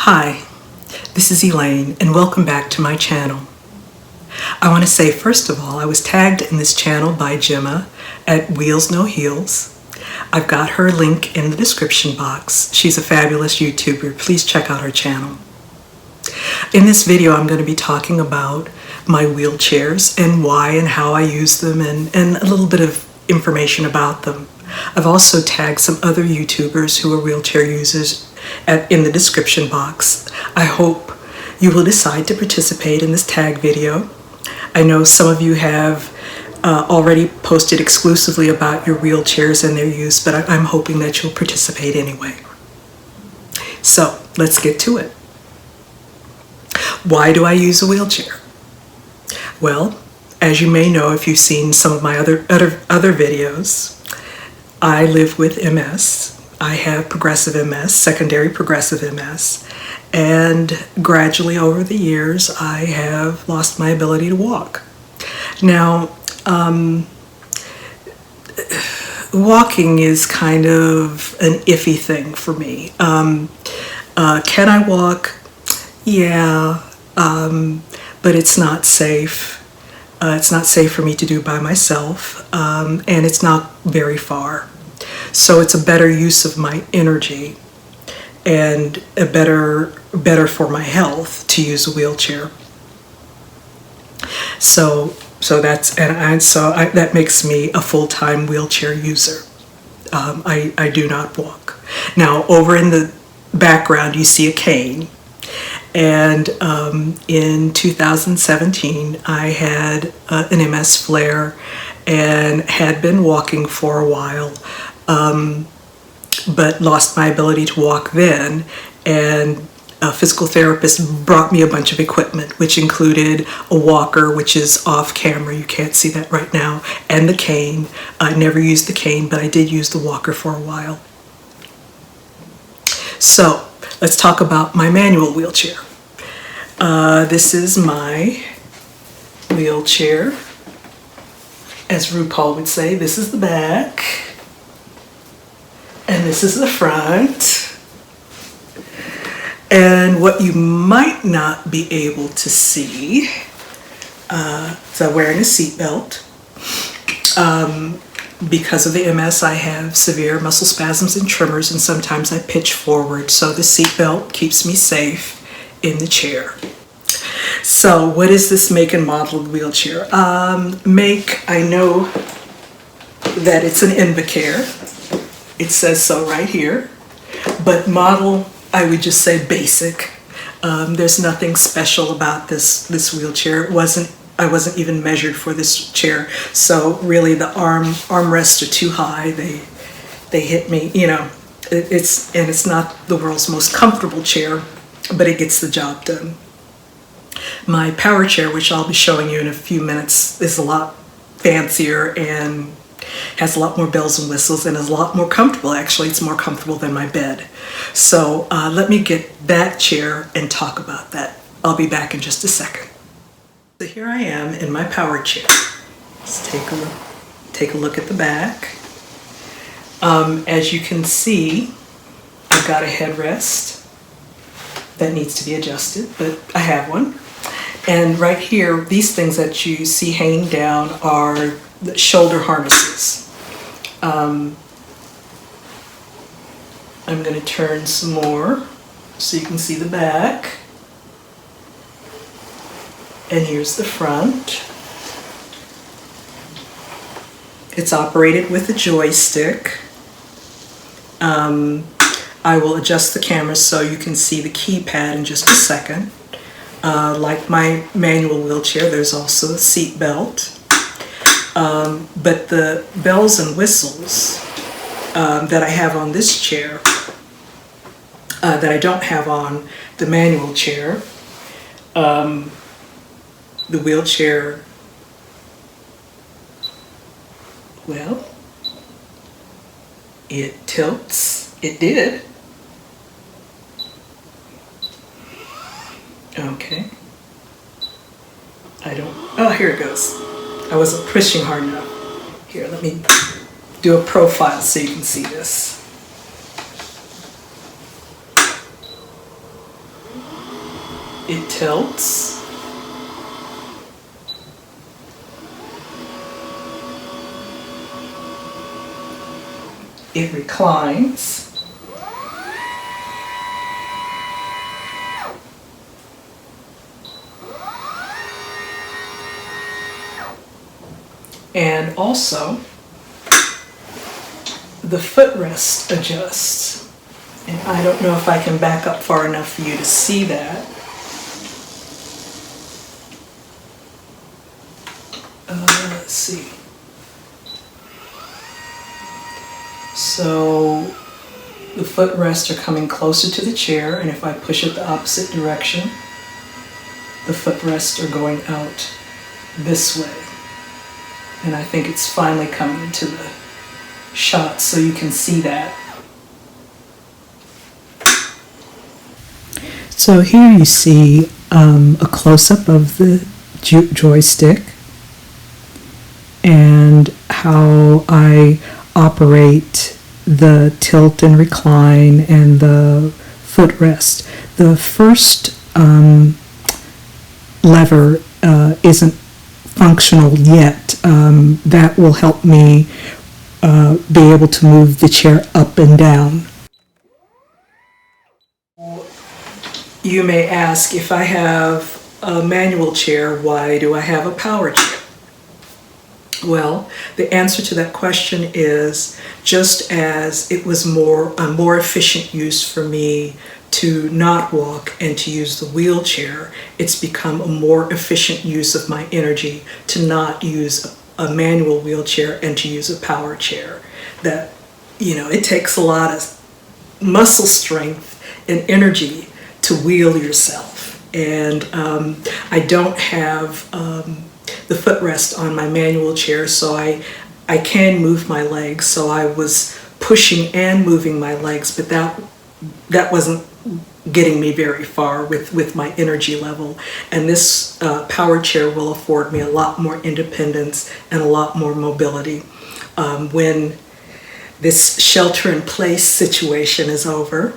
Hi, this is Elaine and welcome back to my channel. I want to say first of all, I was tagged in this channel by Gemma at Wheels No Heels. I've got her link in the description box. She's a fabulous YouTuber. Please check out her channel. In this video, I'm going to be talking about my wheelchairs and why and how I use them and a little bit of information about them. I've also tagged some other YouTubers who are wheelchair users in the description box. I hope you will decide to participate in this tag video. I know some of you have already posted exclusively about your wheelchairs and their use, but I'm hoping that you'll participate anyway. So let's get to it. Why do I use a wheelchair? Well, as you may know if you've seen some of my other videos, I live with MS. I have progressive MS, secondary progressive MS, and gradually over the years I have lost my ability to walk. Now, walking is kind of an iffy thing for me. Can I walk? Yeah, but it's not safe. It's not safe for me to do by myself, and it's not very far. So it's a better use of my energy and a better for my health to use a wheelchair. So that makes me a full-time wheelchair user. I do not walk. Now, over in the background, you see a cane. And in 2017, I had an MS flare and had been walking for a while, but lost my ability to walk then. And a physical therapist brought me a bunch of equipment, which included a walker, which is off camera. You can't see that right now, and the cane. I never used the cane, but I did use the walker for a while. So let's talk about my manual wheelchair. This is my wheelchair. As RuPaul would say, this is the back, and this is the front. And what you might not be able to see, is I'm wearing a seatbelt. Because of the MS, I have severe muscle spasms and tremors, and sometimes I pitch forward, so the seatbelt keeps me safe in the chair. So what is this make and model of wheelchair? Make, I know that it's an Invacare. It says so right here. But model, I would just say basic. There's nothing special about this wheelchair. I wasn't even measured for this chair, so really the armrests are too high. They hit me, you know. It's not the world's most comfortable chair, but it gets the job done. My power chair, which I'll be showing you in a few minutes, is a lot fancier and has a lot more bells and whistles and is a lot more comfortable. Actually, it's more comfortable than my bed. So let me get that chair and talk about that. I'll be back in just a second. So here I am in my power chair. Let's take a look at the back. As you can see, I've got a headrest that needs to be adjusted, but I have one. And right here, these things that you see hanging down are the shoulder harnesses. I'm going to turn some more so you can see the back. And here's the front. It's operated with a joystick. I will adjust the camera so you can see the keypad in just a second. Like my manual wheelchair, there's also a seat belt. But the bells and whistles that I have on this chair, that I don't have on the manual chair, the wheelchair, well, it tilts. It did. Okay. Oh, here it goes. I wasn't pushing hard enough. Here, let me do a profile so you can see this. It tilts. It reclines. And also, the footrest adjusts. And I don't know if I can back up far enough for you to see that. Let's see. So the footrests are coming closer to the chair, and if I push it the opposite direction, the footrests are going out this way. And I think it's finally coming into the shot so you can see that. So here you see a close-up of the joystick and how I operate the tilt and recline and the footrest. The first lever isn't functional yet. That will help me be able to move the chair up and down. You may ask, if I have a manual chair, why do I have a power chair? Well, the answer to that question is, just as it was a more efficient use for me to not walk and to use the wheelchair, it's become a more efficient use of my energy to not use a manual wheelchair and to use a power chair. That, it takes a lot of muscle strength and energy to wheel yourself. And I don't have the footrest on my manual chair, so I can move my legs. So I was pushing and moving my legs, but that wasn't getting me very far with my energy level. And this power chair will afford me a lot more independence and a lot more mobility. When this shelter-in-place situation is over,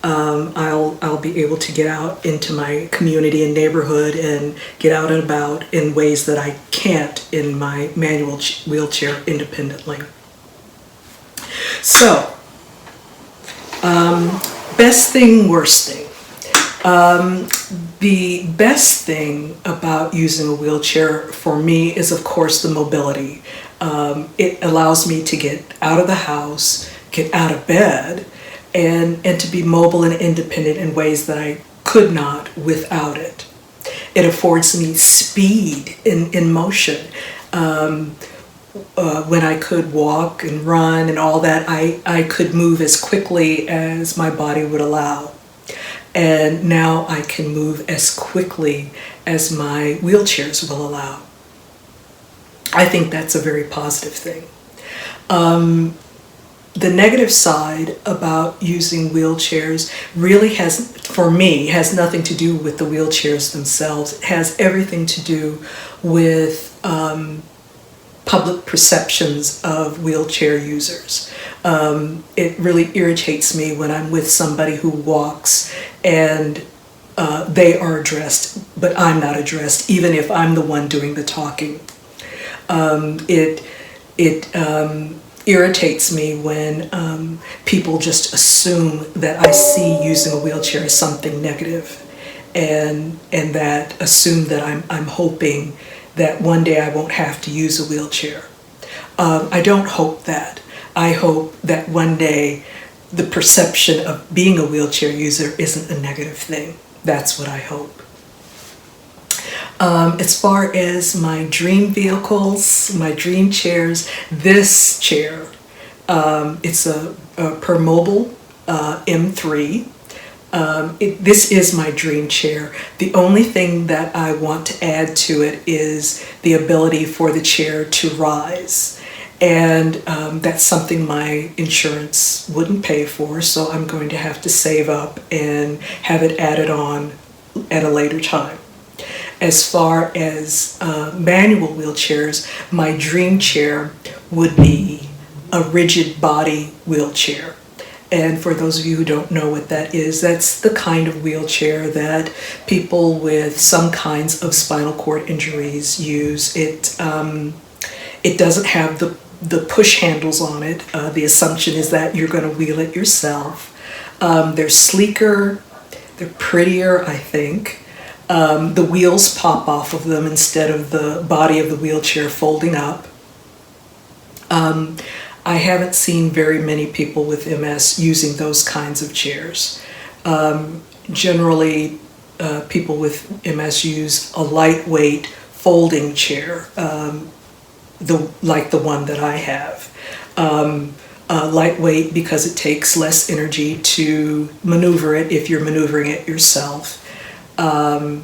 I'll be able to get out into my community and neighborhood and get out and about in ways that I can't in my manual wheelchair independently. So, best thing, worst thing. The best thing about using a wheelchair for me is, of course, the mobility. It allows me to get out of the house, get out of bed, and to be mobile and independent in ways that I could not without it. It affords me speed in motion. When I could walk and run and all that, I could move as quickly as my body would allow. And now I can move as quickly as my wheelchairs will allow. I think that's a very positive thing. The negative side about using wheelchairs really for me, has nothing to do with the wheelchairs themselves. It has everything to do with public perceptions of wheelchair users. It really irritates me when I'm with somebody who walks and they are addressed, but I'm not addressed, even if I'm the one doing the talking. It irritates me when people just assume that I see using a wheelchair as something negative, and that assume that I'm hoping that one day I won't have to use a wheelchair. I don't hope that. I hope that one day the perception of being a wheelchair user isn't a negative thing. That's what I hope. As far as my dream vehicles, my dream chairs, this chair, it's a Permobil M3. This is my dream chair. The only thing that I want to add to it is the ability for the chair to rise. And that's something my insurance wouldn't pay for, so I'm going to have to save up and have it added on at a later time. As far as manual wheelchairs, my dream chair would be a rigid body wheelchair. And for those of you who don't know what that is, that's the kind of wheelchair that people with some kinds of spinal cord injuries use. It doesn't have the push handles on it. The assumption is that you're going to wheel it yourself. They're sleeker, they're prettier, I think. The wheels pop off of them instead of the body of the wheelchair folding up. I haven't seen very many people with MS using those kinds of chairs. Generally, people with MS use a lightweight folding chair, like the one that I have. Lightweight because it takes less energy to maneuver it if you're maneuvering it yourself. And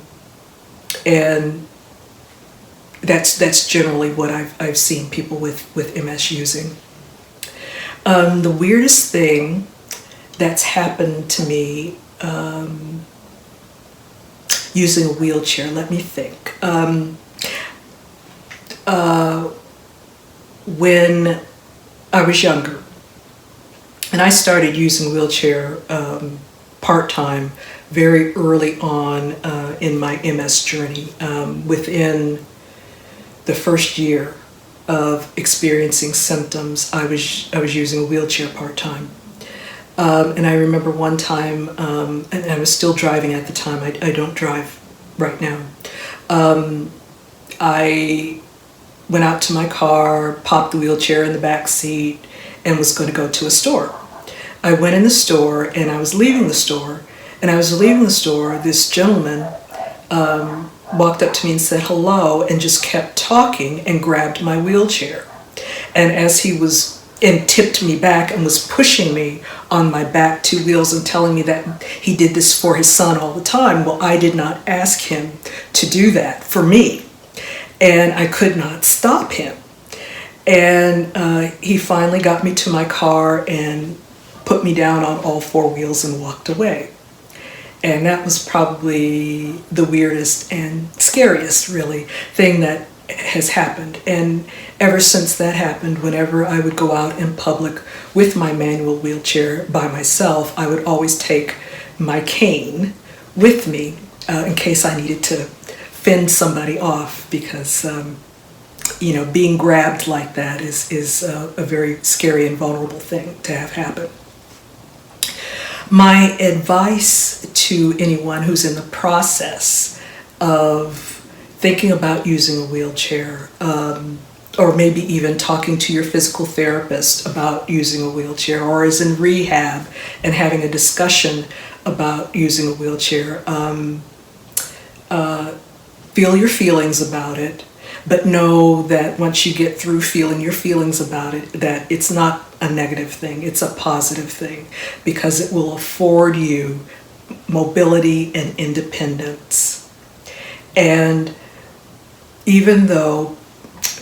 that's generally what I've seen people with MS using. The weirdest thing that's happened to me using a wheelchair, let me think. When I was younger, and I started using a wheelchair part-time very early on in my MS journey. Within the first year of experiencing symptoms, I was using a wheelchair part-time. And I remember one time, and I was still driving at the time, I don't drive right now. I went out to my car, popped the wheelchair in the back seat, and was going to go to a store. I went in the store, and I was leaving the store, this gentleman walked up to me and said hello, and just kept talking and grabbed my wheelchair. And as he was, and tipped me back and was pushing me on my back two wheels and telling me that he did this for his son all the time. Well, I did not ask him to do that for me, and I could not stop him. And he finally got me to my car and put me down on all four wheels and walked away. And that was probably the weirdest and scariest, really, thing that has happened. And ever since that happened, whenever I would go out in public with my manual wheelchair by myself, I would always take my cane with me in case I needed to fend somebody off, because being grabbed like that is a very scary and vulnerable thing to have happen. My advice to anyone who's in the process of thinking about using a wheelchair, or maybe even talking to your physical therapist about using a wheelchair, or is in rehab and having a discussion about using a wheelchair, feel your feelings about it, but know that once you get through feeling your feelings about it, that it's not a negative thing, it's a positive thing, because it will afford you mobility and independence. And even though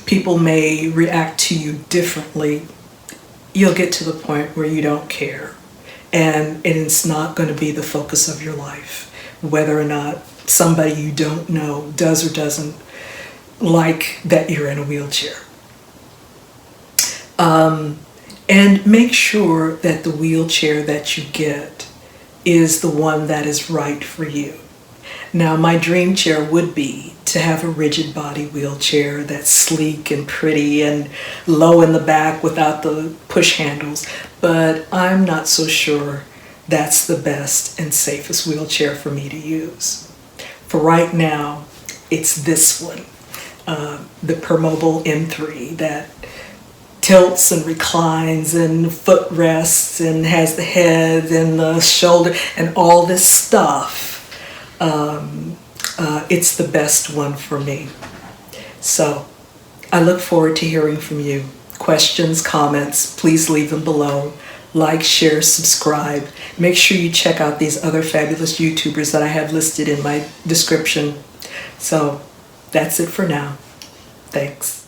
people may react to you differently, you'll get to the point where you don't care, and it's not going to be the focus of your life, whether or not somebody you don't know does or doesn't like that you're in a wheelchair. And make sure that the wheelchair that you get is the one that is right for you. Now, my dream chair would be to have a rigid body wheelchair that's sleek and pretty and low in the back without the push handles, but I'm not so sure that's the best and safest wheelchair for me to use. For right now, it's this one, the Permobil M3, that tilts and reclines and footrests and has the head and the shoulder and all this stuff. It's the best one for me. So I look forward to hearing from you. Questions, comments, please leave them below. Like, share, subscribe. Make sure you check out these other fabulous YouTubers that I have listed in my description. So that's it for now. Thanks.